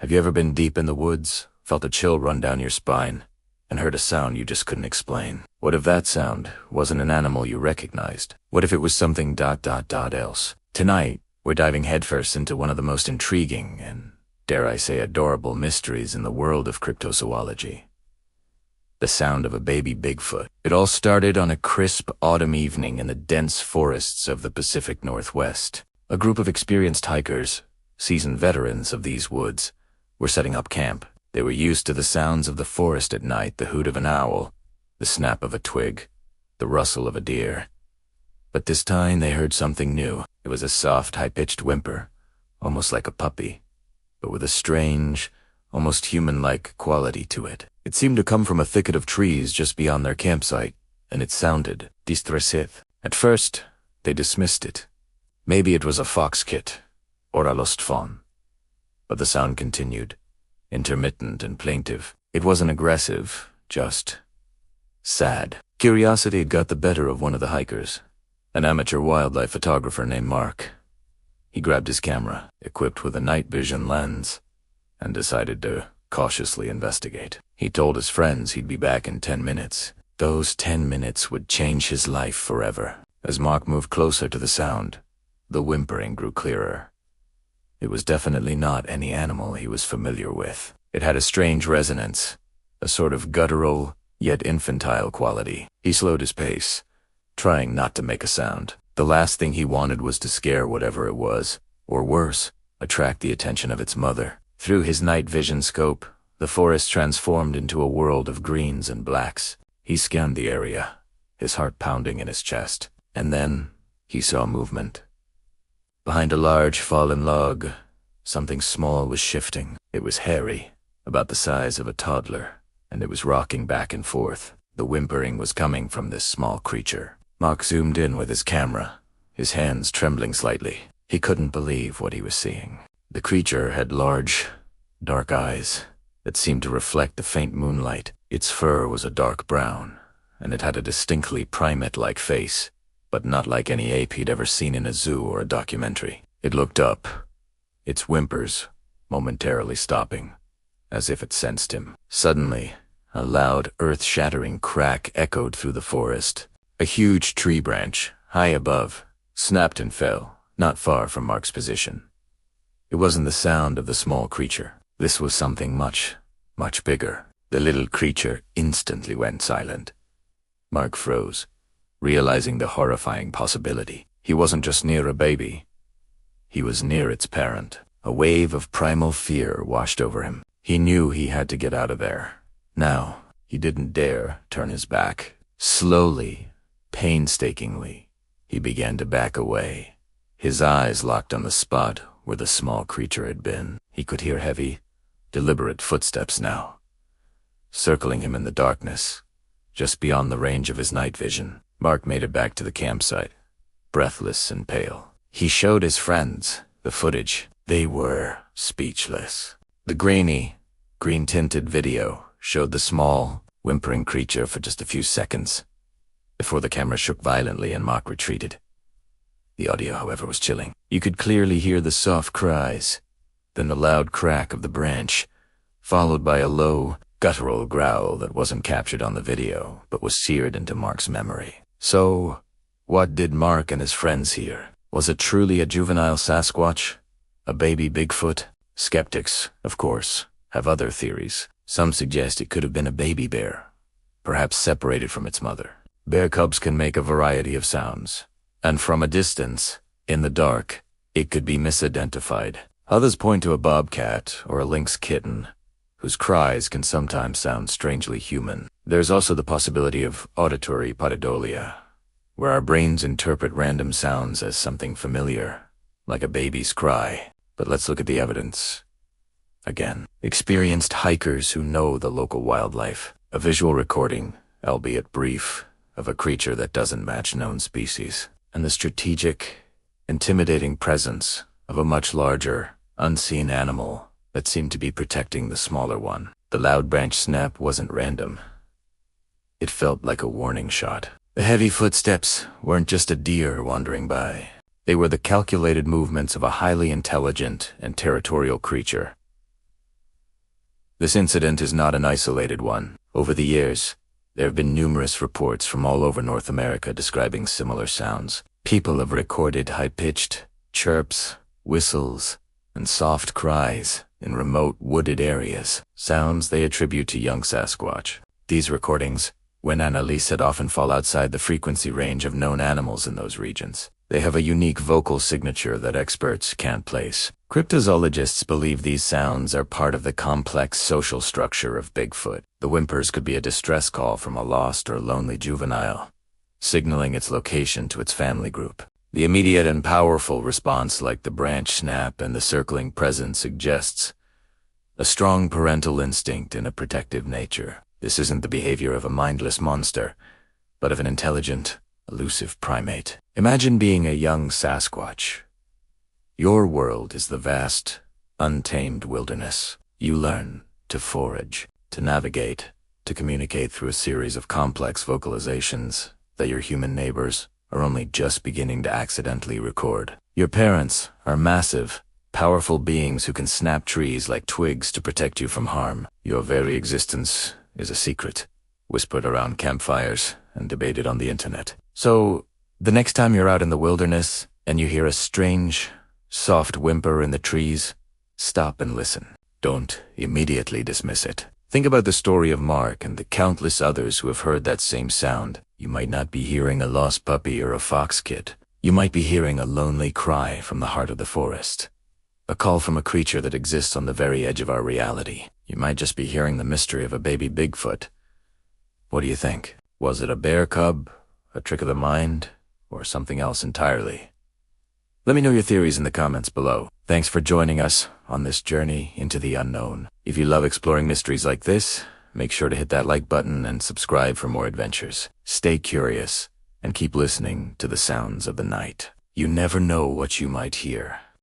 Have you ever been deep in the woods, felt a chill run down your spine, and heard a sound you just couldn't explain? What if that sound wasn't an animal you recognized? What if it was something else? Tonight, we're diving headfirst into one of the most intriguing and, dare I say, adorable mysteries in the world of cryptozoology. The sound of a baby Bigfoot. It all started on a crisp autumn evening in the dense forests of the Pacific Northwest. A group of experienced hikers, seasoned veterans of these woods, were setting up camp. They were used to the sounds of the forest at night, the hoot of an owl, the snap of a twig, the rustle of a deer. But this time they heard something new. It was a soft, high-pitched whimper, almost like a puppy, but with a strange, almost human-like quality to it. It seemed to come from a thicket of trees just beyond their campsite, and it sounded distressed. At first, they dismissed it. Maybe it was a fox kit, or a lost fawn. But the sound continued, intermittent and plaintive. It wasn't aggressive, just sad. Curiosity had got the better of one of the hikers, an amateur wildlife photographer named Mark. He grabbed his camera, equipped with a night vision lens, and decided to cautiously investigate. He told his friends he'd be back in 10 minutes. Those 10 minutes would change his life forever. As Mark moved closer to the sound, the whimpering grew clearer. It was definitely not any animal he was familiar with. It had a strange resonance, a sort of guttural, yet infantile quality. He slowed his pace, trying not to make a sound. The last thing he wanted was to scare whatever it was, or worse, attract the attention of its mother. Through his night vision scope, the forest transformed into a world of greens and blacks. He scanned the area, his heart pounding in his chest, and then he saw movement. Behind a large fallen log, something small was shifting. It was hairy, about the size of a toddler, and it was rocking back and forth. The whimpering was coming from this small creature. Mark zoomed in with his camera, his hands trembling slightly. He couldn't believe what he was seeing. The creature had large, dark eyes that seemed to reflect the faint moonlight. Its fur was a dark brown, and it had a distinctly primate-like face, but not like any ape he'd ever seen in a zoo or a documentary. It looked up, its whimpers momentarily stopping, as if it sensed him. Suddenly, a loud, earth-shattering crack echoed through the forest. A huge tree branch, high above, snapped and fell, not far from Mark's position. It wasn't the sound of the small creature. This was something much, much bigger. The little creature instantly went silent. Mark froze, realizing the horrifying possibility. He wasn't just near a baby. He was near its parent. A wave of primal fear washed over him. He knew he had to get out of there. Now, he didn't dare turn his back. Slowly, painstakingly, he began to back away. His eyes locked on the spot where the small creature had been. He could hear heavy, deliberate footsteps now, circling him in the darkness, just beyond the range of his night vision. Mark made it back to the campsite, breathless and pale. He showed his friends the footage. They were speechless. The grainy, green-tinted video showed the small, whimpering creature for just a few seconds, before the camera shook violently and Mark retreated. The audio, however, was chilling. You could clearly hear the soft cries, then the loud crack of the branch, followed by a low, guttural growl that wasn't captured on the video, but was seared into Mark's memory. So, what did Mark and his friends hear? Was it truly a juvenile Sasquatch? A baby Bigfoot? Skeptics, of course, have other theories. Some suggest it could have been a baby bear, perhaps separated from its mother. Bear cubs can make a variety of sounds, and from a distance, in the dark, it could be misidentified. Others point to a bobcat or a lynx kitten, whose cries can sometimes sound strangely human. There's also the possibility of auditory pareidolia, where our brains interpret random sounds as something familiar, like a baby's cry. But let's look at the evidence. Again, experienced hikers who know the local wildlife. A visual recording, albeit brief, of a creature that doesn't match known species. And the strategic, intimidating presence of a much larger, unseen animal that seemed to be protecting the smaller one. The loud branch snap wasn't random. It felt like a warning shot. The heavy footsteps weren't just a deer wandering by. They were the calculated movements of a highly intelligent and territorial creature. This incident is not an isolated one. Over the years, there have been numerous reports from all over North America describing similar sounds. People have recorded high-pitched chirps, whistles, and soft cries in remote wooded areas, sounds they attribute to young Sasquatch. These recordings, when analyzed, often fall outside the frequency range of known animals in those regions. They have a unique vocal signature that experts can't place. Cryptozoologists believe these sounds are part of the complex social structure of Bigfoot. The whimpers could be a distress call from a lost or lonely juvenile, signaling its location to its family group. The immediate and powerful response, like the branch snap and the circling presence, suggests a strong parental instinct and a protective nature. This isn't the behavior of a mindless monster, but of an intelligent, elusive primate. Imagine being a young Sasquatch. Your world is the vast, untamed wilderness. You learn to forage, to navigate, to communicate through a series of complex vocalizations that your human neighbors are only just beginning to accidentally record. Your parents are massive, powerful beings who can snap trees like twigs to protect you from harm. Your very existence is a secret, whispered around campfires and debated on the internet. So, the next time you're out in the wilderness and you hear a strange, soft whimper in the trees, stop and listen. Don't immediately dismiss it. Think about the story of Mark and the countless others who have heard that same sound. You might not be hearing a lost puppy or a fox kit. You might be hearing a lonely cry from the heart of the forest. A call from a creature that exists on the very edge of our reality. You might just be hearing the mystery of a baby Bigfoot. What do you think? Was it a bear cub, a trick of the mind, or something else entirely? Let me know your theories in the comments below. Thanks for joining us on this journey into the unknown. If you love exploring mysteries like this, make sure to hit that like button and subscribe for more adventures. Stay curious and keep listening to the sounds of the night. You never know what you might hear.